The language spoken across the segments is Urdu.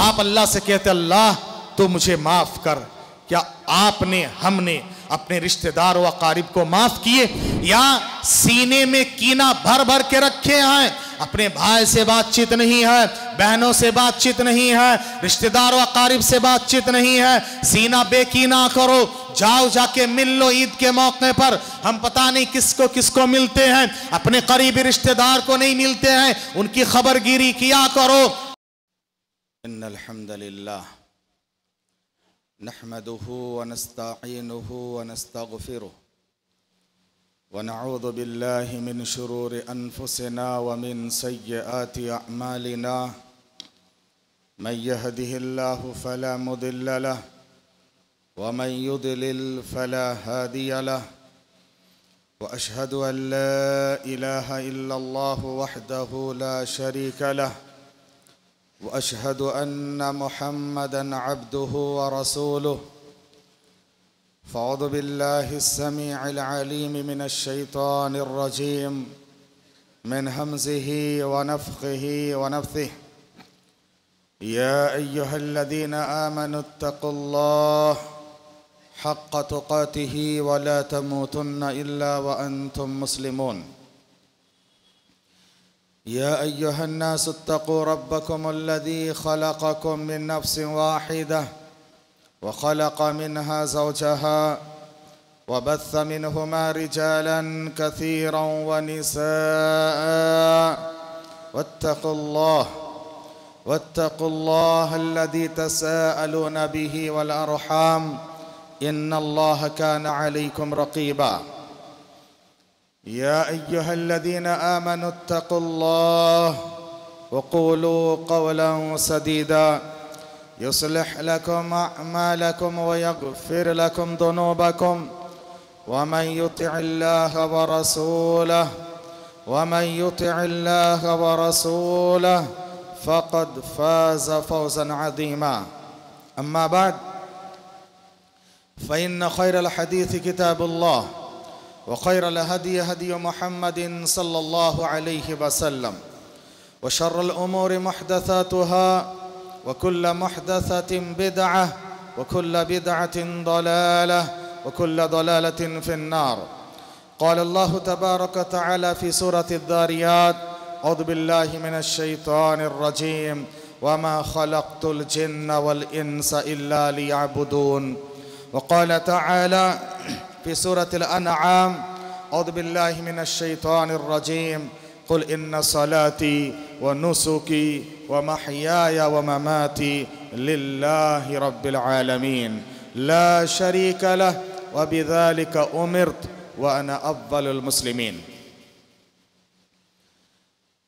آپ اللہ سے کہتے اللہ تو مجھے معاف کر۔ کیا آپ نے ہم نے اپنے رشتہ دار و اقارب کو معاف کیے یا سینے میں کینہ بھر بھر کے رکھے ہیں؟ اپنے بھائی سے بات چیت نہیں ہے، بہنوں سے بات چیت نہیں ہے، رشتہ دار و اقارب سے بات چیت نہیں ہے، سینہ بے کینہ کرو، جاؤ جا کے مل لو۔ عید کے موقع پر ہم پتہ نہیں کس کو ملتے ہیں، اپنے قریبی رشتہ دار کو نہیں ملتے ہیں، ان کی خبر گیری کیا کرو۔ ان الحمد للہ نحمده ونستعينه ونستغفره ونعوذ بالله من شرور أنفسنا ومن سيئات أعمالنا من يهده الله فلا مضل له ومن يضلل فلا هادي له وأشهد أن لا إله إلا الله وحده لا شريك له وأشهد أن محمدًا عبده ورسوله فأعوذ بالله السميع العليم من الشيطان الرجيم من همزه ونفخه ونفثه يا أيها الذين آمنوا اتقوا الله حق تقاته ولا تموتن إلا وأنتم مسلمون يا أيها الناس اتقوا ربكم الذي خلقكم من نفس واحدة وخلق منها زوجها وبث منهما رجالا كثيرا ونساء واتقوا الله الذي تساءلون به والأرحام إن الله كان عليكم رقيبا يا أيها الذين آمنوا اتقوا الله وقولوا قولا سديدا يصلح لكم أعمالكم ويغفر لكم ذنوبكم ومن يطع الله ورسوله فقد فاز فوزا عظيما أما بعد فإن خير الحديث كتاب الله وخير الهدي هدي محمد صلى الله عليه وسلم وشر الأمور محدثاتها وكل محدثة بدعة وكل بدعة ضلالة وكل ضلالة في النار قال الله تبارك وتعالى في سورة الذاريات أعوذ بالله من الشيطان الرجيم وما خلقت الجن والإنس إلا ليعبدون وقال تعالى في سورة الأنعام أعوذ بالله من الشيطان الرجيم قل إن صلاتي ونسكي ومحياي ومماتي لله رب العالمين لا شريك له وبذلك أمرت وأنا أفضل المسلمين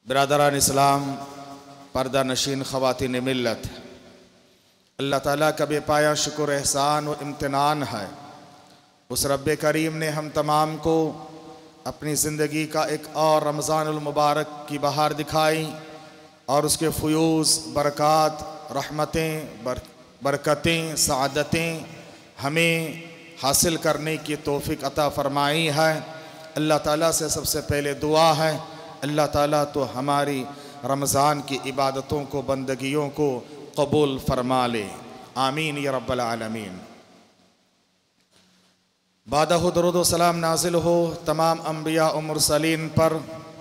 برادران اسلام، پردہ نشین خواتین ملت، اللہ تعالیٰ کا بے پایا شکر احسان و امتنان ہے۔ اس رب کریم نے ہم تمام کو اپنی زندگی کا ایک اور رمضان المبارک کی بہار دکھائی اور اس کے فیوز، برکات، رحمتیں، برکتیں، سعادتیں ہمیں حاصل کرنے کی توفیق عطا فرمائی ہے۔ اللہ تعالیٰ سے سب سے پہلے دعا ہے اللہ تعالیٰ تو ہماری رمضان کی عبادتوں کو، بندگیوں کو قبول فرما لے، آمین یا رب العالمین۔ بعدہ درود و سلام نازل ہو تمام انبیاء و مرسلین پر،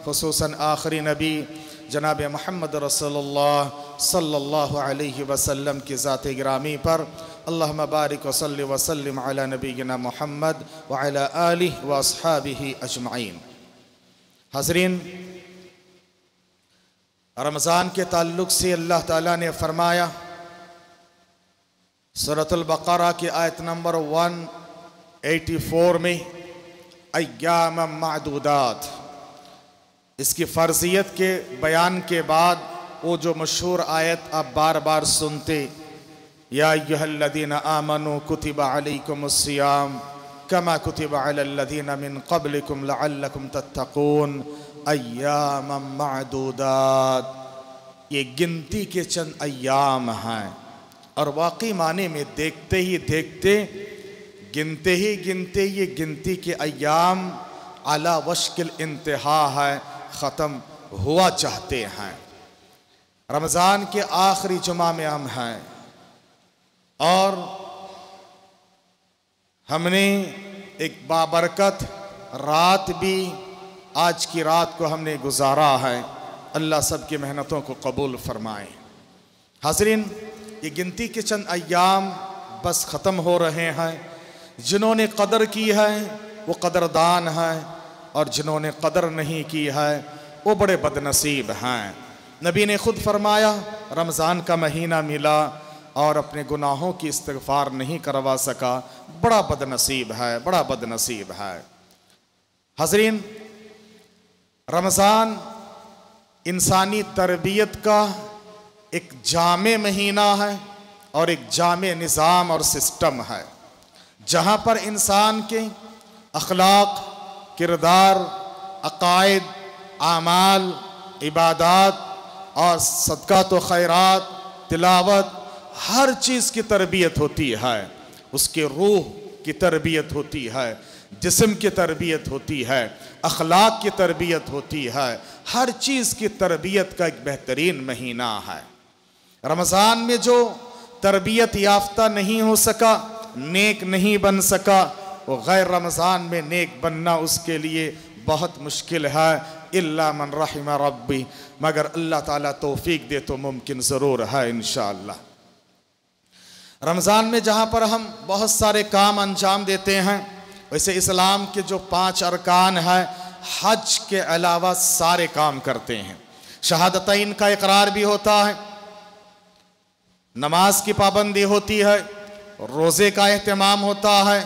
خصوصاً آخری نبی جناب محمد رسول اللہ صلی اللہ علیہ وسلم کی ذات گرامی پر۔ اللہم بارک وصلی وسلم علی نبینا محمد وعلی آلہ واصحابہ اجمعین۔ حاضرین، رمضان کے تعلق سے اللہ تعالیٰ نے فرمایا سورۃ البقرہ کی آیت نمبر 184 میں ایام معدودات، اس کی فرضیت کے بیان کے بعد وہ جو مشہور آیت آپ بار بار سنتے، یا ایہا الذین آمنوا کتب علیکم الصیام کما کتب علی الذین من قبلکم لعلکم تتقون ایام معدودات۔ یہ گنتی کے چند ایام ہیں، اور واقعی معنی میں دیکھتے ہی دیکھتے، گنتے ہی گنتے یہ گنتی کے ایام علی وشک الانتہا ہے، ختم ہوا چاہتے ہیں۔ رمضان کے آخری جمعہ میں ہم ہیں اور ہم نے ایک بابرکت رات بھی آج کی رات کو ہم نے گزارا ہے۔ اللہ سب کی محنتوں کو قبول فرمائے۔ حاضرین، یہ گنتی کے چند ایام بس ختم ہو رہے ہیں۔ جنہوں نے قدر کی ہے وہ قدردان ہیں، اور جنہوں نے قدر نہیں کی ہے وہ بڑے بدنصیب ہیں۔ نبی نے خود فرمایا، رمضان کا مہینہ ملا اور اپنے گناہوں کی استغفار نہیں کروا سکا، بڑا بدنصیب ہے، بڑا بدنصیب ہے۔ حاضرین، رمضان انسانی تربیت کا ایک جامع مہینہ ہے اور ایک جامع نظام اور سسٹم ہے، جہاں پر انسان کے اخلاق، کردار، عقائد، اعمال، عبادات اور صدقات و خیرات، تلاوت، ہر چیز کی تربیت ہوتی ہے۔ اس کے روح کی تربیت ہوتی ہے، جسم کی تربیت ہوتی ہے، اخلاق کی تربیت ہوتی ہے، ہر چیز کی تربیت کا ایک بہترین مہینہ ہے۔ رمضان میں جو تربیت یافتہ نہیں ہو سکا، نیک نہیں بن سکا، وہ غیر رمضان میں نیک بننا اس کے لیے بہت مشکل ہے۔ الا من رحم ربی، مگر اللہ تعالیٰ توفیق دے تو ممکن ضرور ہے انشاءاللہ۔ رمضان میں جہاں پر ہم بہت سارے کام انجام دیتے ہیں، ویسے اسلام کے جو 5 ارکان ہیں، حج کے علاوہ سارے کام کرتے ہیں۔ شہادتین کا اقرار بھی ہوتا ہے، نماز کی پابندی ہوتی ہے، روزے کا اہتمام ہوتا ہے،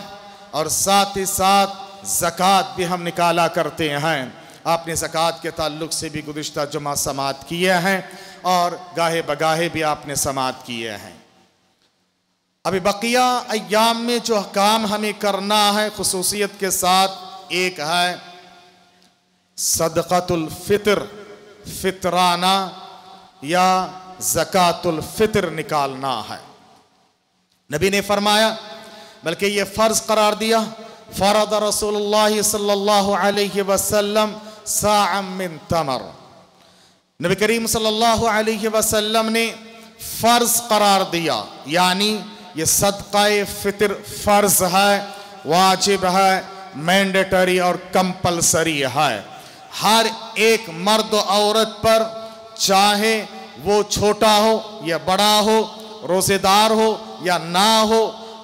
اور ساتھ ہی ساتھ زکوٰۃ بھی ہم نکالا کرتے ہیں۔ آپ نے زکوٰۃ کے تعلق سے بھی گزشتہ جمعہ سماعت کیے ہیں، اور گاہے بگاہے بھی آپ نے سماعت کیے ہیں۔ ابھی بقیہ ایام میں جو کام ہمیں کرنا ہے خصوصیت کے ساتھ، ایک ہے صدقۃ الفطر، فطرانہ یا زکوٰۃ الفطر نکالنا ہے۔ نبی نے فرمایا، بلکہ یہ فرض قرار دیا، فرض رسول اللہ صلی اللہ علیہ وسلم صاعا من تمر، نبی کریم صلی اللہ علیہ وسلم نے فرض قرار دیا، یعنی یہ صدقہ فطر فرض ہے، واجب ہے، مینڈیٹری اور کمپلسری ہے۔ ہر ایک مرد و عورت پر، چاہے وہ چھوٹا ہو یا بڑا ہو، روزے دار ہو یا نہ ہو،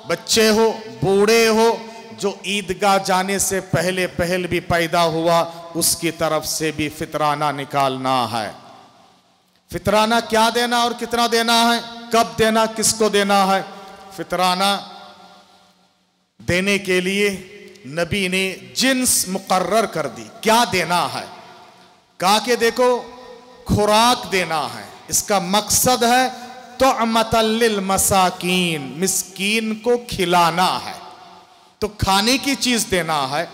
بچے ہو، بوڑھے ہو، جو عیدگاہ جانے سے پہل بھی پیدا ہوا، اس کی طرف سے بھی فطرانہ نکالنا ہے۔ فطرانہ کیا دینا اور کتنا دینا ہے، کب دینا، کس کو دینا ہے؟ فطرانہ دینے کے لیے نبی نے جنس مقرر کر دی، کیا دینا ہے؟ کہا کہ دیکھو، خوراک دینا ہے، اس کا مقصد ہے طعمۃ للمساکین، مسکین کو کھلانا ہے، تو کھانے کی چیز دینا ہے۔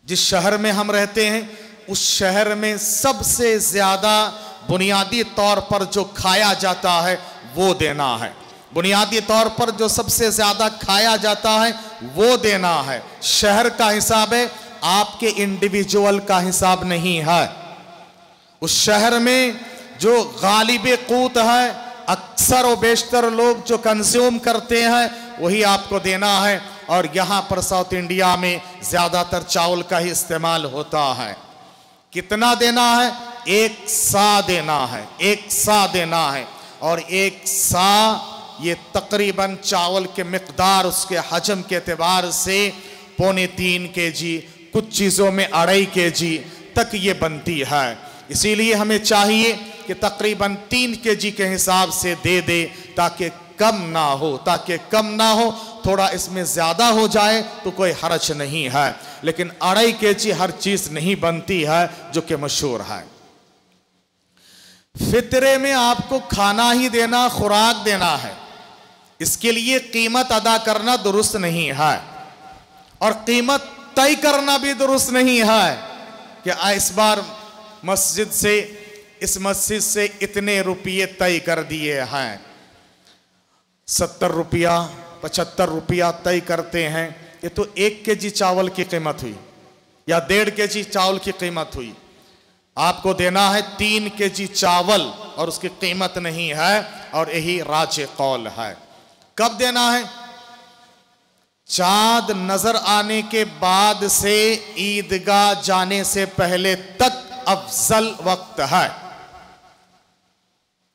جس شہر میں ہم رہتے ہیں، اس شہر میں سب سے زیادہ بنیادی طور پر جو کھایا جاتا ہے وہ دینا ہے، بنیادی طور پر جو سب سے زیادہ کھایا جاتا ہے وہ دینا ہے۔ شہر کا حساب ہے، آپ کے انڈیویجول کا حساب نہیں ہے۔ اس شہر میں جو غالب قوت ہے، اکثر و بیشتر لوگ جو کنزیوم کرتے ہیں، وہی آپ کو دینا ہے، اور یہاں پر ساؤتھ انڈیا میں زیادہ تر چاول کا ہی استعمال ہوتا ہے۔ کتنا دینا ہے؟ 1 سا دینا ہے، 1 سا دینا ہے، اور 1 سا یہ تقریباً چاول کے مقدار، اس کے حجم کے اعتبار سے 3.25 kg، کچھ چیزوں میں 2.5 kg تک یہ بنتی ہے۔ اسی لیے ہمیں چاہیے کہ تقریباً 3 kg کے حساب سے دے دے، تاکہ کم نہ ہو، تھوڑا اس میں زیادہ ہو جائے تو کوئی حرج نہیں ہے، لیکن 2.5 kg ہر چیز نہیں بنتی ہے، جو کہ مشہور ہے۔ فطرے میں آپ کو کھانا ہی دینا، خوراک دینا ہے، اس کے لیے قیمت ادا کرنا درست نہیں ہے، اور قیمت طے کرنا بھی درست نہیں ہے کہ اس بار اس مسجد سے اتنے روپیے طے کر دیے ہیں، 70 روپیہ 75 روپیہ طے کرتے ہیں، یہ تو 1 kg چاول کی قیمت ہوئی یا 1.5 kg چاول کی قیمت ہوئی۔ آپ کو دینا ہے 3 kg چاول اور اس کی قیمت نہیں ہے، اور یہی راج قول ہے۔ کب دینا ہے؟ چاند نظر آنے کے بعد سے عیدگاہ جانے سے پہلے تک افضل وقت ہے۔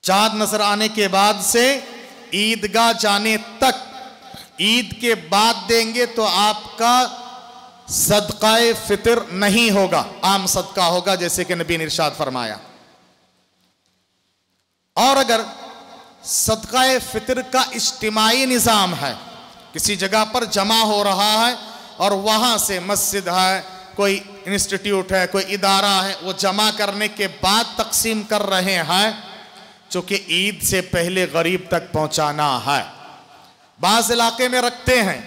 چاند نظر آنے کے بعد سے عیدگاہ جانے تک، عید کے بعد دیں گے تو آپ کا صدقہ فطر نہیں ہوگا، عام صدقہ ہوگا، جیسے کہ نبی نے ارشاد فرمایا۔ اور اگر صدقہ فطر کا اجتماعی نظام ہے، کسی جگہ پر جمع ہو رہا ہے اور وہاں سے مسجد ہے، کوئی انسٹیٹیوٹ ہے، کوئی ادارہ ہے، وہ جمع کرنے کے بعد تقسیم کر رہے ہیں، چونکہ عید سے پہلے غریب تک پہنچانا ہے۔ بعض علاقے میں رکھتے ہیں،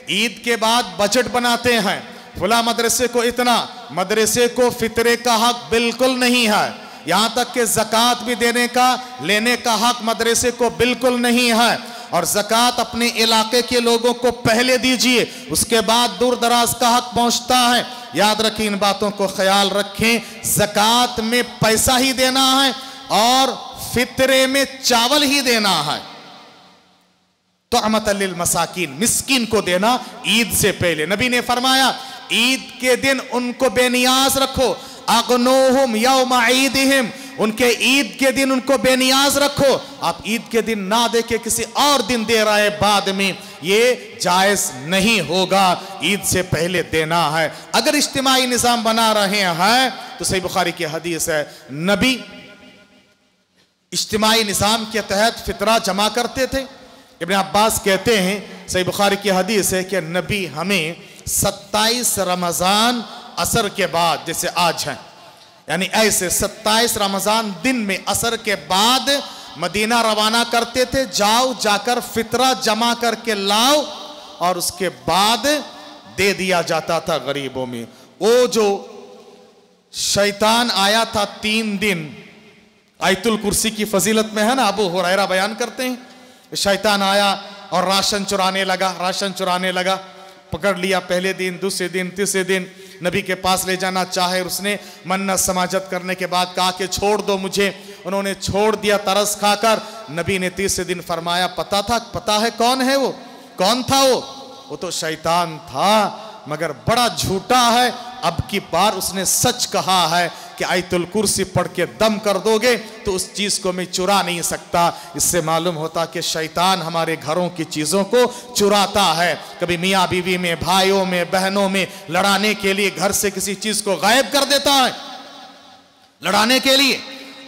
عید کے بعد بجٹ بناتے ہیں، فلاں مدرسے کو اتنا، مدرسے کو فطرے کا حق بالکل نہیں ہے، یہاں تک کہ زکوٰۃ بھی لینے کا حق مدرسے کو بالکل نہیں ہے، اور زکوٰۃ اپنے علاقے کے لوگوں کو پہلے دیجئے، اس کے بعد دور دراز کا حق پہنچتا ہے۔ یاد رکھیں، ان باتوں کو خیال رکھیں، زکوٰۃ میں پیسہ ہی دینا ہے اور فطرے میں چاول ہی دینا ہے۔ طعمۃ للمساکین، مسکین کو دینا عید سے پہلے۔ نبی نے فرمایا عید کے دن ان کو بے نیاز رکھو، اغنوہم یوم عیدہم، ان کے عید کے دن ان کو بے نیاز رکھو۔ آپ عید کے دن نہ دے کے کسی اور دن دے رہے بعد میں، یہ جائز نہیں ہوگا، عید سے پہلے دینا ہے۔ اگر اجتماعی نظام بنا رہے ہیں تو صحیح بخاری کی حدیث ہے، نبی اجتماعی نظام کے تحت فطرہ جمع کرتے تھے۔ ابن عباس کہتے ہیں، صحیح بخاری کی حدیث ہے کہ نبی ہمیں 27 رمضان عصر کے بعد، جیسے آج ہیں، یعنی ایسے 27 رمضان دن میں عصر کے بعد مدینہ روانہ کرتے تھے، جاؤ جا کر فطرہ جمع کر کے لاؤ، اور اس کے بعد دے دیا جاتا تھا غریبوں میں۔ وہ جو شیطان آیا تھا 3 دن، آیت الکرسی کی فضیلت میں ہے نا، ابو ہریرہ بیان کرتے ہیں، شیطان آیا اور راشن چرانے لگا، پکڑ لیا پہلے دن، دوسرے دن، تیسرے دن، نبی کے پاس لے جانا چاہے، اس نے منت سماجت کرنے کے بعد کہا کہ چھوڑ دو مجھے، انہوں نے چھوڑ دیا ترس کھا کر۔ نبی نے تیسرے دن فرمایا پتا ہے کون ہے وہ؟ کون تھا وہ تو شیطان تھا، مگر بڑا جھوٹا ہے، اب کی بار اس نے سچ کہا ہے کہ آیت الکرسی پڑھ کے دم کر دو گے تو اس چیز کو میں چرا نہیں سکتا۔ اس سے معلوم ہوتا کہ شیطان ہمارے گھروں کی چیزوں کو چراتا ہے، کبھی میاں بیوی میں، بھائیوں میں، بہنوں میں لڑانے کے لیے گھر سے کسی چیز کو غائب کر دیتا ہے، لڑانے کے لیے۔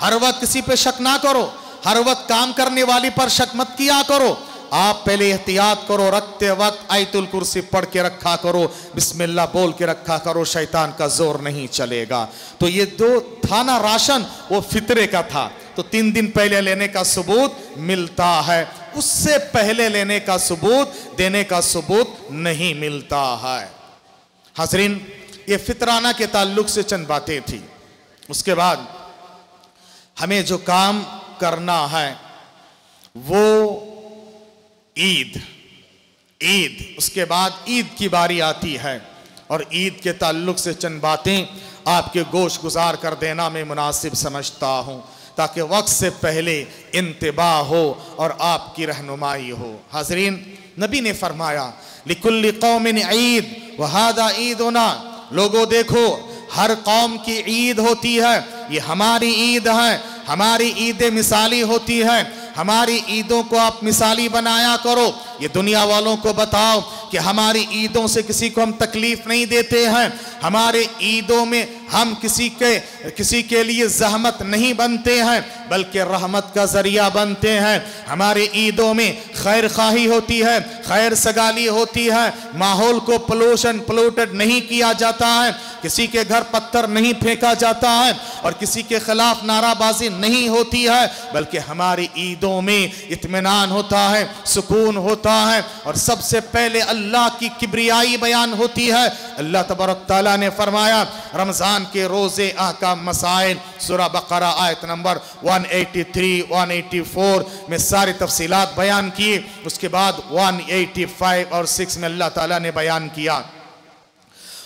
ہر وقت کسی پہ شک نہ کرو، ہر وقت کام کرنے والی پر شک مت کیا کرو، آپ پہلے احتیاط کرو، رکھتے وقت آیت الکرسی پڑھ کے رکھا کرو، بسم اللہ بول کے رکھا کرو، شیطان کا زور نہیں چلے گا۔ تو یہ جو تھا نا راشن، وہ فطرے کا تھا، تو 3 دن پہلے لینے کا ثبوت ملتا ہے، اس سے پہلے لینے کا ثبوت، دینے کا ثبوت نہیں ملتا ہے۔ حاضرین، یہ فطرانہ کے تعلق سے چند باتیں تھی۔ اس کے بعد ہمیں جو کام کرنا ہے وہ عید، اس کے بعد عید کی باری آتی ہے، اور عید کے تعلق سے چند باتیں آپ کے گوش گزار کر دینا میں مناسب سمجھتا ہوں، تاکہ وقت سے پہلے انتباہ ہو اور آپ کی رہنمائی ہو۔ حاضرین، نبی نے فرمایا لِكُلِّ قَوْمٍ عید وَهَذَا عِيدُنَا، لوگوں دیکھو، ہر قوم کی عید ہوتی ہے، یہ ہماری عید ہے، ہماری عید مثالی ہوتی ہے، ہماری عیدوں کو آپ مثالی بنایا کرو، یہ دنیا والوں کو بتاؤ کہ ہماری عیدوں سے کسی کو ہم تکلیف نہیں دیتے ہیں، ہمارے عیدوں میں ہم کسی کے لیے زحمت نہیں بنتے ہیں بلکہ رحمت کا ذریعہ بنتے ہیں، ہمارے عیدوں میں خیر خواہی ہوتی ہے، خیر سگالی ہوتی ہے، ماحول کو پلوٹڈ نہیں کیا جاتا ہے، کسی کے گھر پتھر نہیں پھینکا جاتا ہے اور کسی کے خلاف نعرہ بازی نہیں ہوتی ہے، بلکہ ہماری عیدوں میں اطمینان ہوتا ہے، سکون ہوتا ہے، اور سب سے پہلے اللہ کی کبریائی بیان ہوتی ہے۔ اللہ تبارک تعالیٰ نے فرمایا رمضان کے روزے احکام مسائل، سورہ بقرہ آیت نمبر 183 184 میں ساری تفصیلات بیان کی، اس کے بعد 185 اور 6 میں اللہ تعالیٰ نے بیان کیا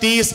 30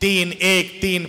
3, 1, 3,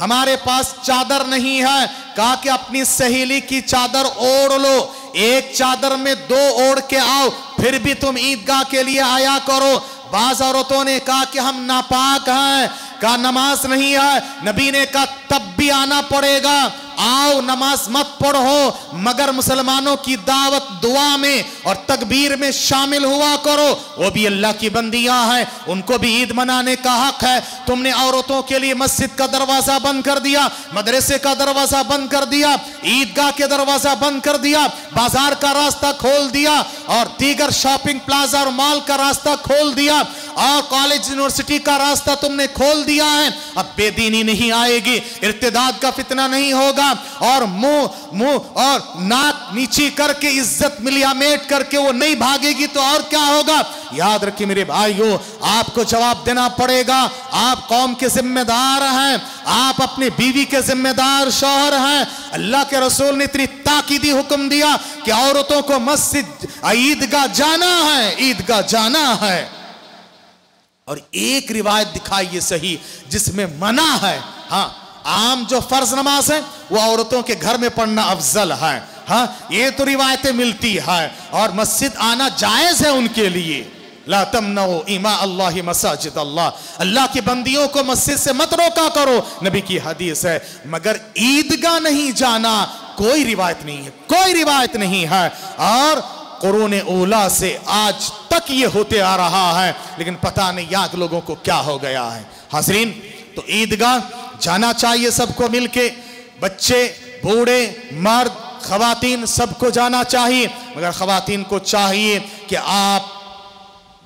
ہمارے پاس چادر نہیں ہے. کہا کہ اپنی سہیلی کی چادر اوڑھ لو, ایک چادر میں 2 اوڑھ کے آؤ, پھر بھی تم عیدگاہ کے لیے آیا کرو. بعض عورتوں نے کہا کہ ہم ناپاک ہیں, کہا نماز نہیں ہے. نبی نے کہا تب بھی آنا پڑے گا, آؤ نماز مت پڑھو مگر مسلمانوں کی دعوت دعا میں اور تکبیر میں شامل ہوا کرو, وہ بھی اللہ کی بندیاں ہیں, ان کو بھی عید منانے کا حق ہے. تم نے عورتوں کے لیے مسجد کا دروازہ بند کر دیا, مدرسے کا دروازہ بند کر دیا, عیدگاہ کے دروازہ بند کر دیا, بازار کا راستہ کھول دیا اور دیگر شاپنگ پلازا اور مال کا راستہ کھول دیا اور کالج یونیورسٹی کا راستہ تم نے کھول دیا ہے. اب بے دینی نہیں آئے گی, ارتداد کا فتنہ نہیں ہوگا, اور منہ اور ناک نیچی کر کے عزت ملیامیٹ کر کے وہ نہیں بھاگے گی تو اور کیا ہوگا. یاد رکھیے میرے بھائیو, آپ کو جواب دینا پڑے گا. آپ قوم کے ذمہ دار ہیں, آپ اپنی بیوی کے ذمہ دار شوہر ہیں. اللہ کے رسول نے اتنی تاکیدی حکم دیا کہ عورتوں کو مسجد عیدگاہ جانا ہے, عیدگاہ جانا ہے. اور ایک روایت دکھائیے صحیح جس میں منع ہے. ہاں, عام جو فرض نماز ہے وہ عورتوں کے گھر میں پڑھنا افضل ہے. ہاں, یہ تو روایتیں ملتی ہے اور مسجد آنا جائز ہے ان کے لیے. لا تمنعوا اماء اللہ مساجد اللہ, اللہ کی بندیوں کو مسجد سے مت روکا کرو, نبی کی حدیث ہے. مگر عیدگاہ نہیں جانا کوئی روایت نہیں ہے, کوئی روایت نہیں ہے. اور قرون اولا سے آج تک یہ ہوتے آ رہا ہے, لیکن پتہ نہیں یہاں کے لوگوں کو کیا ہو گیا ہے. حاضرین, تو عیدگاہ جانا چاہیے سب کو مل کے, بچے, بوڑھے, مرد, خواتین سب کو جانا چاہیے. مگر خواتین کو چاہیے کہ آپ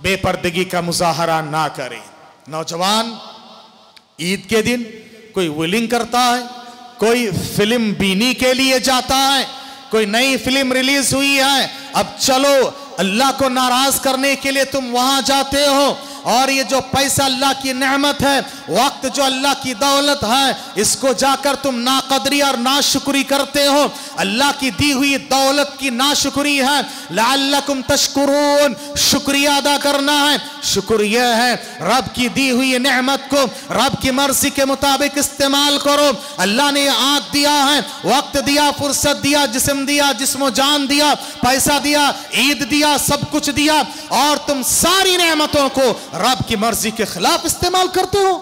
بے پردگی کا مظاہرہ نہ کریں. نوجوان عید کے دن کوئی ویلنگ کرتا ہے, کوئی فلم بینی کے لیے جاتا ہے, کوئی نئی فلم ریلیز ہوئی ہے, اب چلو اللہ کو ناراض کرنے کے لیے تم وہاں جاتے ہو. اور یہ جو پیسہ اللہ کی نعمت ہے, وقت جو اللہ کی دولت ہے, اس کو جا کر تم ناقدری اور ناشکری کرتے ہو. اللہ کی دی ہوئی دولت کی ناشکری ہے. لعلکم تشکرون, شکریہ ادا کرنا ہے. شکر یہ ہے رب کی دی ہوئی نعمت کو رب کی مرضی کے مطابق استعمال کرو. اللہ نے یہ آنکھ دیا ہے, وقت دیا, فرصت دیا, جسم دیا, جسم و جان دیا, پیسہ دیا, عید دیا, سب کچھ دیا, اور تم ساری نعمتوں کو رب کی مرضی کے خلاف استعمال کرتے ہو.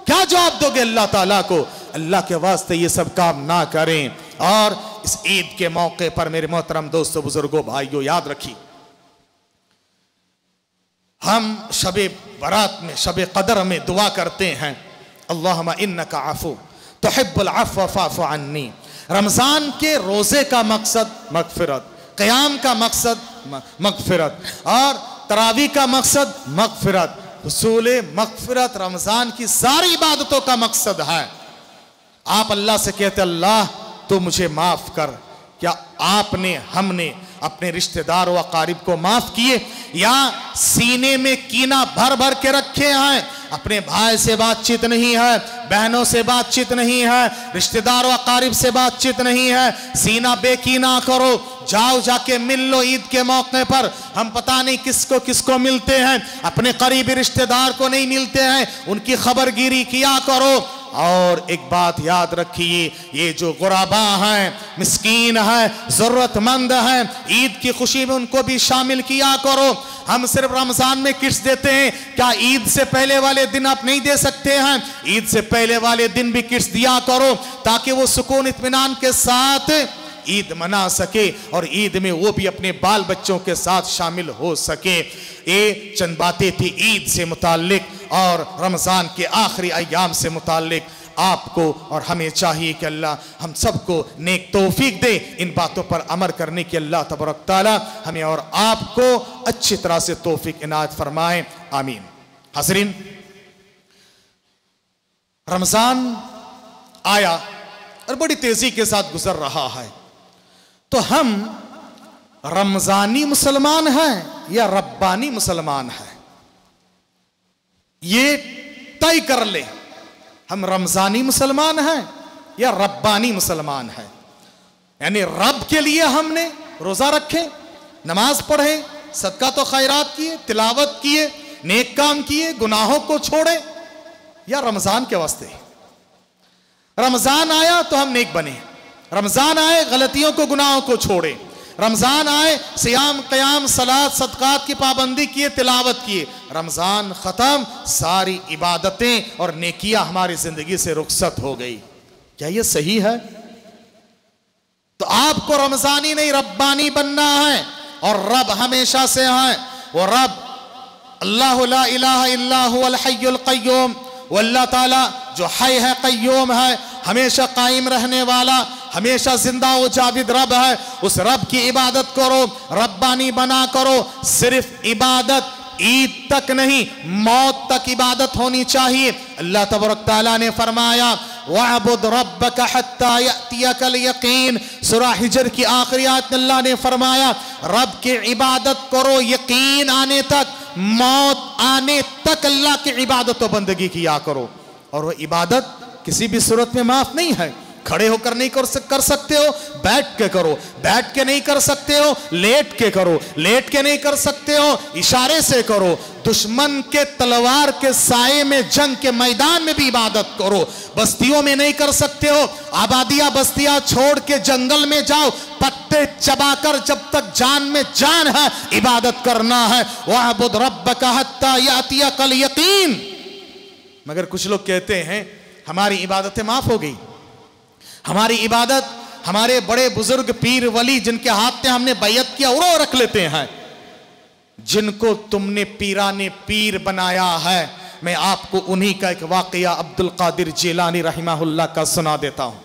کیا جواب دو گے اللہ تعالیٰ کو؟ اللہ کے واسطے یہ سب کام نہ کریں. اور اس عید کے موقع پر میرے محترم دوستو, بزرگوں, بھائیو, یاد رکھیے ہم شب برات میں, شب قدر میں دعا کرتے ہیں اللہم انک عفو تحب العفو فاعف عنی. رمضان کے روزے کا مقصد مغفرت, قیام کا مقصد مغفرت, اور تراویح کا مقصد مغفرت. حصول مغفرت رمضان کی ساری عبادتوں کا مقصد ہے. آپ اللہ سے کہتے اللہ تو مجھے معاف کر. کیا آپ نے, ہم نے اپنے رشتہ دار و اقارب کو معاف کیے, یا سینے میں کینہ بھر بھر کے رکھے ہیں؟ اپنے بھائی سے بات چیت نہیں ہے, بہنوں سے بات چیت نہیں ہے, رشتہ دار و اقارب سے بات چیت نہیں ہے. سینہ بے کینہ کرو, جاؤ جا کے مل لو. عید کے موقع پر ہم پتہ نہیں کس کو ملتے ہیں, اپنے قریبی رشتہ دار کو نہیں ملتے ہیں, ان کی خبر گیری کیا کرو. اور ایک بات یاد رکھیے, یہ جو غرباء ہیں, مسکین ہیں, ضرورت مند ہیں, عید کی خوشی میں ان کو بھی شامل کیا کرو. ہم صرف رمضان میں کٹس دیتے ہیں, کیا عید سے پہلے والے دن آپ نہیں دے سکتے ہیں؟ عید سے پہلے والے دن بھی کٹس دیا کرو تاکہ وہ سکون اطمینان کے ساتھ عید منا سکے اور عید میں وہ بھی اپنے بال بچوں کے ساتھ شامل ہو سکے. یہ چند باتیں تھی عید سے متعلق اور رمضان کے آخری ایام سے متعلق. آپ کو اور ہمیں چاہیے کہ اللہ ہم سب کو نیک توفیق دے ان باتوں پر عمل کرنے کی. اللہ تبارک تعالی ہمیں اور آپ کو اچھی طرح سے توفیق عنایت فرمائے, آمین. حاضرین, رمضان آیا اور بڑی تیزی کے ساتھ گزر رہا ہے, تو ہم رمضانی مسلمان ہیں یا ربانی مسلمان ہیں؟ یہ طے کر لیں, ہم رمضانی مسلمان ہیں یا ربانی مسلمان ہیں. یعنی رب کے لیے ہم نے روزہ رکھے, نماز پڑھے, صدقہ تو خیرات کیے, تلاوت کیے, نیک کام کیے, گناہوں کو چھوڑے, یا رمضان کے واسطے. رمضان آیا تو ہم نیک بنے، رمضان آئے غلطیوں کو گناہوں کو چھوڑے، رمضان آئے سیام قیام صلات صدقات کی پابندی کیے، تلاوت کیے، رمضان ختم ساری عبادتیں اور نیکیاں ہماری زندگی سے رخصت ہو گئی. کیا یہ صحیح ہے؟ تو آپ کو رمضانی نہیں ربانی بننا ہے، اور رب ہمیشہ سے ہے. وہ رب اللہ لا الہ الا هو الحی القیوم، وہ اللہ تعالیٰ جو حی ہے قیوم ہے، ہمیشہ قائم رہنے والا، ہمیشہ زندہ و جاوید رب ہے. اس رب کی عبادت کرو، ربانی بنا کرو. صرف عبادت عید تک نہیں، موت تک عبادت ہونی چاہیے. اللہ تبارک تعالیٰ نے فرمایا وَعْبُدْ رَبَّكَ حَتَّى يَأْتِيَكَ الْيَقِينَ. سورہ حجر کی آخری آیت میں اللہ نے فرمایا رب کی عبادت کرو یقین آنے تک، موت آنے تک اللہ کی عبادت و بندگی کیا کرو. اور وہ عبادت کسی بھی صورت میں معاف نہیں ہے. کھڑے ہو کر نہیں کر سکتے ہو، بیٹھ کے کرو. بیٹھ کے نہیں کر سکتے ہو، لیٹ کے کرو. لیٹ کے نہیں کر سکتے ہو، اشارے سے کرو. دشمن کے تلوار کے سائے میں جنگ کے میدان میں بھی عبادت کرو. بستیوں میں نہیں کر سکتے ہو، آبادیاں بستیاں چھوڑ کے جنگل میں جاؤ، پتے چبا کر جب تک جان میں جان ہے عبادت کرنا ہے. وَاعْبُدْ رَبَّكَ حَتَّى يَأْتِيَكَ الْيَقِينَ. مگر کچھ لوگ کہتے ہیں ہماری عبادتیں معاف ہو گئی. ہماری عبادت ہمارے بڑے بزرگ پیر ولی جن کے ہاتھ میں ہم نے بیعت کیا وہ رکھ لیتے ہیں. جن کو تم نے پیران پیر بنایا ہے، میں آپ کو انہی کا ایک واقعہ عبد القادر جیلانی رحمہ اللہ کا سنا دیتا ہوں.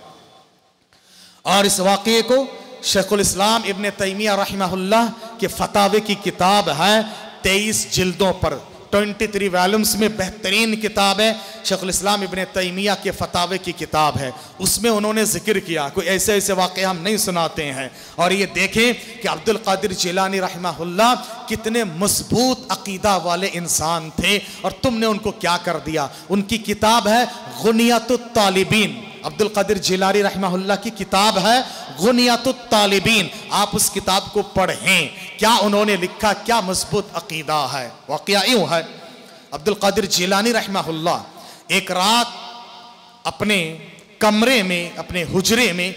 اور اس واقعے کو شیخ الاسلام ابن تیمیہ رحمہ اللہ کے فتاوے کی کتاب ہے، 23 جلدوں پر 23 والومز میں بہترین کتاب ہے. شیخ الاسلام ابن تیمیہ کے فتاوے کی کتاب ہے. اس میں انہوں نے ذکر کیا، کوئی ایسے ایسے واقعے ہم نہیں سناتے ہیں. اور یہ دیکھیں کہ عبد القادر جیلانی رحمہ اللہ کتنے مضبوط عقیدہ والے انسان تھے، اور تم نے ان کو کیا کر دیا. ان کی کتاب ہے غنیۃ الطالبین. عبد القادر جیلانی رحمہ اللہ کی کتاب ہے غنیۃ الطالبین. آپ اس کتاب کو پڑھیں، کیا انہوں نے لکھا، کیا مضبوط عقیدہ ہے. واقعہ یوں ہے، عبد القادر جیلانی رحمہ اللہ ایک رات اپنے کمرے میں، اپنے حجرے میں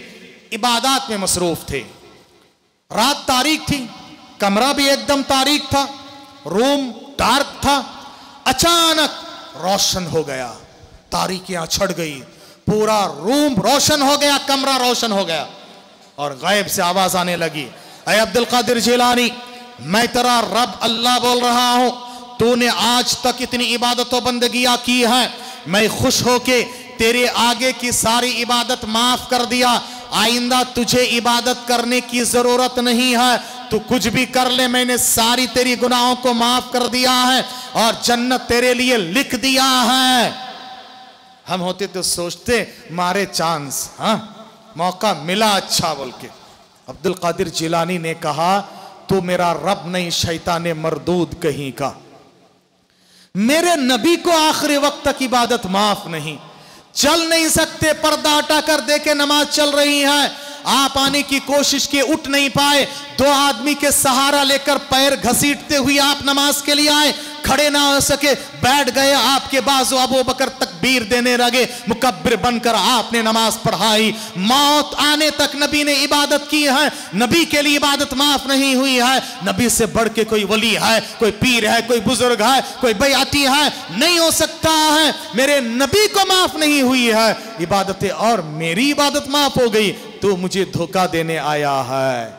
عبادات میں مصروف تھے. رات تاریک تھی، کمرہ بھی ایک دم تاریک تھا، روم ڈارک تھا. اچانک روشن ہو گیا، تاریکیاں چھڑ گئی، پورا روم روشن ہو گیا، کمرہ روشن ہو گیا، اور غیب سے آواز آنے لگی اے عبد القادر جیلانی، میں تیرا رب اللہ بول رہا ہوں. تو نے آج تک اتنی عبادت و بندگیاں کی ہیں، میں خوش ہو کے تیرے آگے کی ساری عبادت معاف کر دیا. آئندہ تجھے عبادت کرنے کی ضرورت نہیں ہے، تو کچھ بھی کر لے، میں نے ساری تیری گناہوں کو معاف کر دیا ہے اور جنت تیرے لیے لکھ دیا ہے. ہم ہوتے تو سوچتے مارے چانس، ہاں موقع ملا اچھا بول کے. عبد القادر جیلانی نے کہا تو میرا رب نہیں، شیطان مردود کہیں کا. میرے نبی کو آخری وقت تک عبادت معاف نہیں، چل نہیں سکتے، پردہ ہٹا کر دیکھے نماز چل رہی ہے، آپ آنے کی کوشش کی، اٹھ نہیں پائے، 2 آدمی کے سہارا لے کر پیر گھسیٹتے ہوئے آپ نماز کے لیے آئے، کھڑے نہ ہو سکے، بیٹھ گئے آپ کے بازو. ابو بکر تکبیر دینے لگے، مکبر بن کر آپ نے نماز پڑھائی. موت آنے تک نبی نے عبادت کی ہے، نبی کے لیے عبادت معاف نہیں ہوئی ہے. نبی سے بڑھ کے کوئی ولی ہے، کوئی پیر ہے، کوئی بزرگ ہے، کوئی بیعتی ہے، نہیں ہو سکتا ہے. میرے نبی کو معاف نہیں ہوئی ہے عبادتیں، اور میری عبادت معاف ہو گئی، تو مجھے دھوکہ دینے آیا ہے.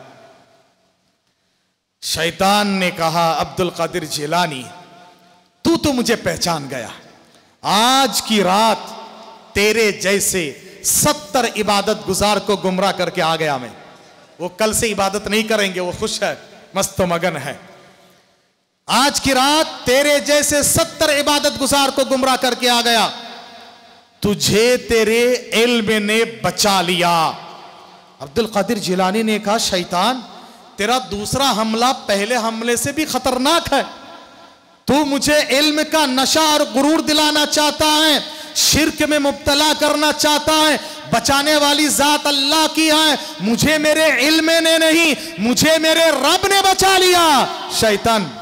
شیطان نے کہا عبد القادر جیلانی تو مجھے پہچان گیا، آج کی رات تیرے جیسے 70 عبادت گزار کو گمراہ کر کے آ گیا میں. وہ کل سے عبادت نہیں کریں گے، وہ خوش ہے، مست و مگن ہے. آج کی رات تیرے جیسے 70 عبادت گزار کو گمراہ کر کے آ گیا. تجھے تیرے علم نے بچا لیا. عبد القادر جیلانی نے کہا شیطان، تیرا دوسرا حملہ پہلے حملے سے بھی خطرناک ہے. تو مجھے علم کا نشہ اور غرور دلانا چاہتا ہے، شرک میں مبتلا کرنا چاہتا ہے. بچانے والی ذات اللہ کی ہے، مجھے میرے علم نے نہیں، مجھے میرے رب نے بچا لیا. شیطان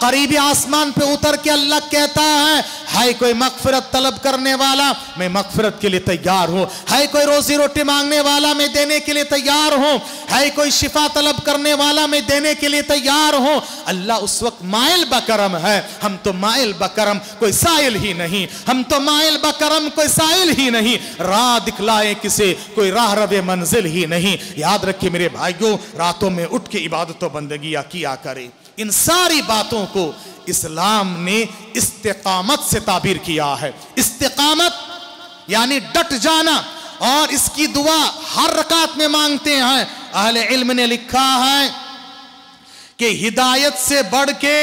قریبی آسمان پہ اتر کے اللہ کہتا ہے کوئی مغفرت طلب کرنے والا، میں مغفرت کے لیے تیار ہوں، ہے کوئی روزی روٹی مانگنے والا، میں دینے کے لیے تیار ہوں، ہے کوئی شفا طلب کرنے والا، میں دینے کے لیے تیار ہوں۔ اللہ اس وقت مائل بکرم ہے، ہم تو مائل بکرم کوئی سائل ہی نہیں، ہم تو مائل بکرم کوئی سائل ہی نہیں، راہ دکھلائے کسے کوئی راہ رب منزل ہی نہیں۔ یاد رکھیں میرے بھائیوں، راتوں میں اٹھ کے عبادت و بندگیاں کیا کرے۔ ان ساری باتوں کو اسلام نے استقامت سے تعبیر کیا ہے۔ استقامت یعنی ڈٹ جانا، اور اس کی دعا ہر رکعت میں مانگتے ہیں۔ اہل علم نے لکھا ہے کہ ہدایت سے بڑھ کے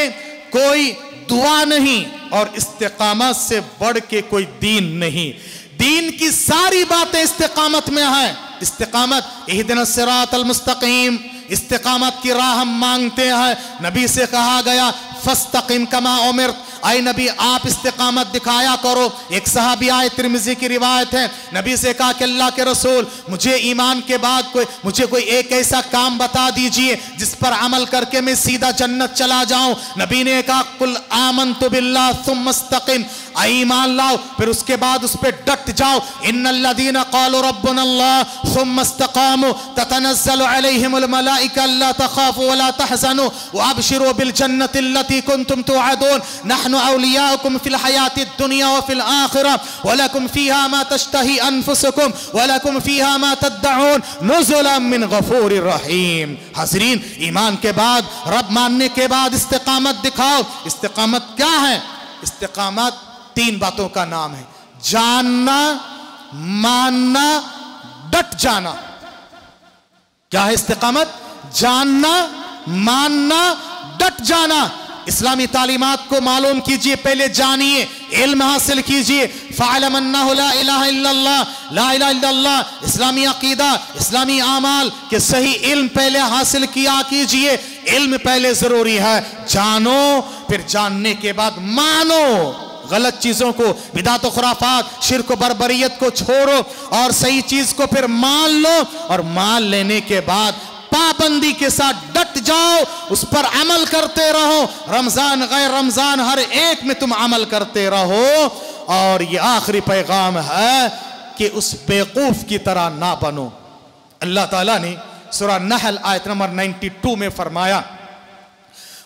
کوئی دعا نہیں، اور استقامت سے بڑھ کے کوئی دین نہیں۔ دین کی ساری باتیں استقامت میں ہیں۔ استقامت اہدنا الصراط المستقیم، استقامت کی راہ ہم مانگتے ہیں۔ نبی سے کہا گیا فاستقم کما امرت، اے نبی آپ استقامت دکھایا کرو۔ ایک صحابی آئے، ترمذی کی روایت ہے، نبی سے کہا کہ اللہ کے رسول مجھے ایمان کے بعد مجھے کوئی ایک ایسا کام بتا دیجئے جس پر عمل کر کے میں سیدھا جنت چلا جاؤں۔ نبی نے کہا قل آمنت باللہ ثم استقم، ایمان لاؤ پھر اس کے بعد اس پہ ڈٹ جاؤ۔ ان الذین قالوا ربنا اللہ ثم استقاموا تتنزل علیہم الملائکہ الا تخافوا ولا تحزنوا وابشروا بالجنة التي كنتم توعدون نحن اولیاؤکم فی الحیاة الدنیا وفی الآخرہ ولکم فیہا ما تشتہی انفسکم ولکم فیہا ما تدعون نزلا من غفور رحیم۔ حاضرین، ایمان کے بعد رب ماننے کے بعد استقامت دکھاؤ۔ استقامت کیا ہے؟ استقامت تین باتوں کا نام ہے: جاننا، ماننا، ڈٹ جانا۔ کیا ہے استقامت؟ جاننا، ماننا، ڈٹ جانا۔ اسلامی تعلیمات کو معلوم کیجئے، پہلے جانیے، علم حاصل کیجئے۔ فَعَلَمَ أَنَّهُ لَا إِلَهَ إِلَّا اللَّهِ، لا الہ الا اللہ، اسلامی عقیدہ، اسلامی اعمال کے صحیح علم پہلے حاصل کیا کیجئے۔ علم پہلے ضروری ہے، جانو، پھر جاننے کے بعد مانو۔ غلط چیزوں کو، بدعت و خرافات، شرک و بربریت کو چھوڑو، اور صحیح چیز کو پھر مان لو، اور مان لینے کے بعد پابندی کے ساتھ ڈٹ جاؤ، اس پر عمل کرتے رہو۔ رمضان غیر رمضان ہر ایک میں تم عمل کرتے رہو۔ اور یہ آخری پیغام ہے کہ اس بیوقوف کی طرح نہ بنو۔ اللہ تعالیٰ نے سورہ نحل آیت نمبر 92 میں فرمایا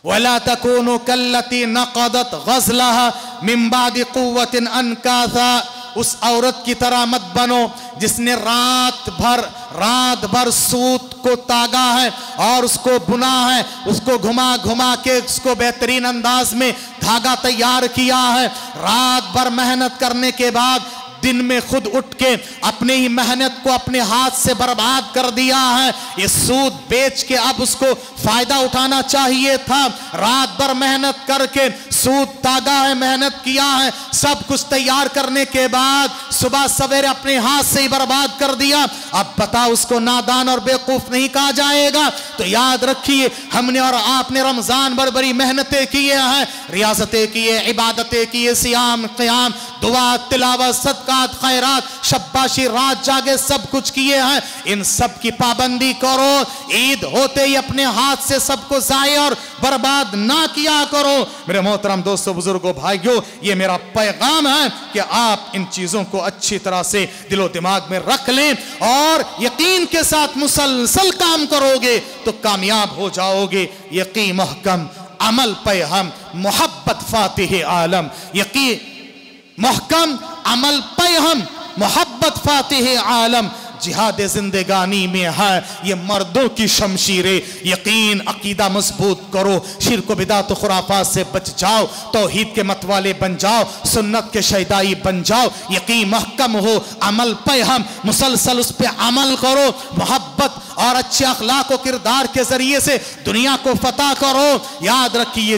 وَلَا تَكُونُوا كَالَّتِي نَقَضَتْ غَزْلَهَا مِن بَعْدِ قُوَّةٍ أَنْكَاثًا، اس عورت کی طرح مت بنو جس نے رات بھر سوت کو تاگا ہے اور اس کو بنا ہے، اس کو گھما گھما کے اس کو بہترین انداز میں دھاگا تیار کیا ہے۔ رات بھر محنت کرنے کے بعد دن میں خود اٹھ کے اپنے ہی محنت کو اپنے ہاتھ سے برباد کر دیا ہے۔ یہ سود بیچ کے اب اس کو فائدہ اٹھانا چاہیے تھا۔ رات بھر محنت کر کے سود تاگا ہے، محنت کیا ہے، سب کچھ تیار کرنے کے بعد صبح سویرے اپنے ہاتھ سے ہی برباد کر دیا۔ اب بتا اس کو نادان اور بیوقوف نہیں کہا جائے گا؟ تو یاد رکھیے، ہم نے اور آپ نے رمضان بھر بڑی محنتیں کیے ہیں، ریاضتیں کیے، عبادتیں کیے، صیام، قیام، دعا، تلاوت، صدقات، خیرات، شباشی، رات جاگے، سب کچھ کیے ہیں۔ ان سب کی پابندی کرو۔ عید ہوتے ہی اپنے ہاتھ سے سب کو ضائع اور برباد نہ کیا کرو۔ میرے محترم دوستو، بزرگوں، بھائیوں، یہ میرا پیغام ہے کہ آپ ان چیزوں کو اچھی طرح سے دل و دماغ میں رکھ لیں، اور یقین کے ساتھ مسلسل کام کرو گے تو کامیاب ہو جاؤ گے۔ یقین محکم، عمل پہ ہم، محبت فاتح عالم۔ یقین محکم، عمل پہ ہم، محبت فاتح عالم۔ جہاد زندگانی میں ہے یہ مردوں کی شمشیریں۔ یقین، عقیدہ مضبوط کرو، شرک و بدعت و خرافات سے بچ جاؤ، توحید کے متوالے بن جاؤ، سنت کے شیدائی بن جاؤ۔ یقین محکم ہو، عمل پہ ہم، مسلسل اس پہ عمل کرو، محبت اور اچھے اخلاق و کردار کے ذریعے سے دنیا کو فتح کرو۔ یاد رکھیے،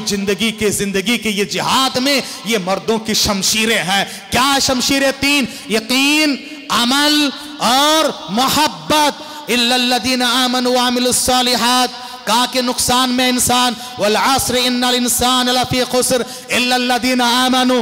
زندگی کے یہ جہاد میں یہ مردوں کی شمشیریں ہیں۔ کیا شمشیریں؟ تین: یقین، عمل اور محبت۔ الا الذین آمنوا وعملوا الصالحات، کہا کہ نقصان میں انسان، والعصر ان الانسان لفی خسر الا الذین آمنوا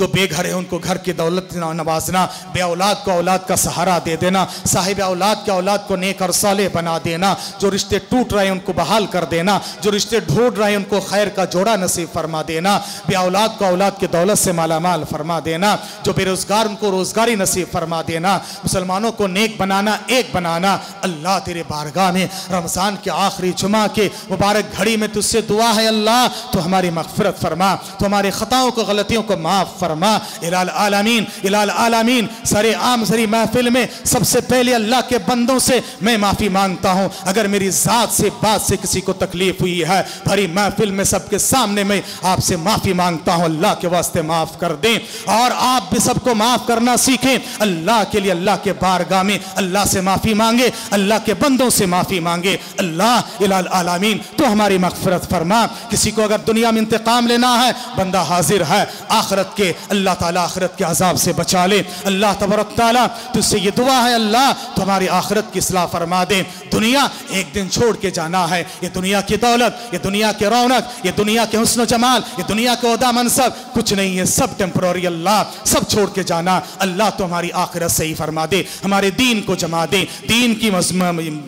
جو بے گھر ہیں ان کو گھر کی دولت نوازنا، بے اولاد کو اولاد کا سہارا دے دینا، صاحب اولاد کے اولاد کو نیک اور صالح بنا دینا، جو رشتے ٹوٹ رہے ہیں ان کو بحال کر دینا، جو رشتے ڈھونڈ رہے ہیں ان کو خیر کا جوڑا نصیب فرما دینا، بے اولاد کو اولاد کی دولت سے مالا مال فرما دینا، جو بے روزگار ان کو روزگاری نصیب فرما دینا، مسلمانوں کو نیک بنانا، ایک بنانا۔ اللہ تیرے بارگاہ میں رمضان کے آخری جمعہ کے مبارک گھڑی میں تجھ سے دعا ہے، اللہ تو ہماری مغفرت فرما، تو ہمارے خطاؤں کو غلطیوں کو معاف فرما۔ الہ العالمین الہ العالمین، سر عام سری محفل میں سب سے پہلے اللہ کے بندوں سے میں معافی مانگتا ہوں اگر میری ذات سے بات سے کسی کو تکلیف ہوئی ہے، بھری محفل میں سب کے سامنے میں آپ سے معافی مانگتا ہوں، اللہ کے واسطے معاف کر دیں، اور آپ بھی سب کو معاف کرنا سیکھیں اللہ کے لیے، اللہ کے بارگاہ میں اللہ سے معافی مانگے، اللہ کے بندوں سے معافی مانگے۔ اللہ الہ العالمین تو ہماری مغفرت فرما۔ کسی کو اگر دنیا میں انتقام لینا ہے بندہ حاضر ہے، آخرت کے اللہ تعالیٰ آخرت کے عذاب سے بچا لے۔ اللہ تبارک تعالیٰ تجھ سے یہ دعا ہے اللہ تو ہماری آخرت کی اصلاح فرما دے۔ دنیا ایک دن چھوڑ کے جانا ہے، یہ دنیا کی دولت، یہ دنیا کے رونق، یہ دنیا کے حسن و جمال، یہ دنیا کے عہدہ منصب کچھ نہیں ہے، سب ٹیمپرری اللہ، سب چھوڑ کے جانا۔ اللہ تو ہماری آخرت صحیح فرما دے، ہمارے دین کو جما دے، دین کی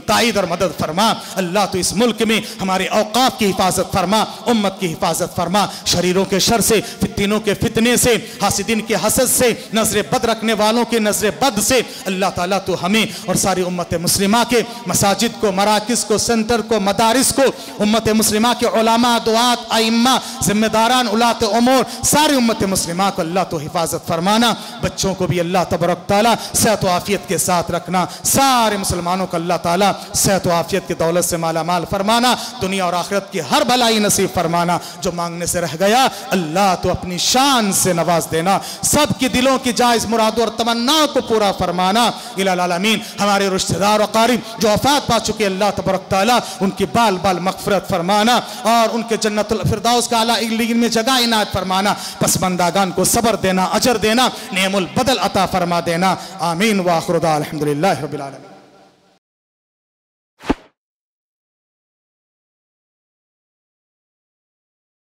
تائید اور مدد فرما۔ اللہ تو اس ملک میں ہمارے اوقاف کی حفاظت فرما، امت کی حفاظت فرما، شریروں کے شر سے، فتنوں کے فتنے سے، حاسدین کے حسد سے، نظر بد رکھنے والوں کے نظر بد سے۔ اللہ تعالیٰ تو ہمیں اور ساری امت مسلمہ کے مساجد کو، مراکز کو، سنٹر کو، مدارس کو، امت مسلمہ کے علماء، دعات، ائمہ، ذمہ داران، اولاد امور، ساری امت مسلمہ کو اللہ تو حفاظت فرمانا۔ بچوں کو بھی اللہ تبارک تعالیٰ صحت و عافیت کے ساتھ رکھنا، سارے مسلمانوں کو اللہ تعالیٰ صحت و عافیت کی دولت سے مالا مال فرمانا، دنیا اور آخرت کی ہر بھلائی نصیب فرمانا۔ جو مانگنے سے رہ گیا اللہ تو اپنی شان سے نواز دینا، سب کی دلوں کی جائز مرادوں اور تمناؤں کو پورا فرمانا۔ الہ العالمین ہمارے رشتہ دار و قریب جو وفات پا چکے اللہ تبارک تعالیٰ ان کی بال بال مغفرت فرمانا اور ان کے جنت الفردوس کا اعلیٰ علیین میں جگہ عنایت فرمانا، پسماندگان کو صبر دینا، اجر دینا، نعم البدل عطا فرما دینا۔ آمین وآخر دعوانا الحمدللہ رب العالمین۔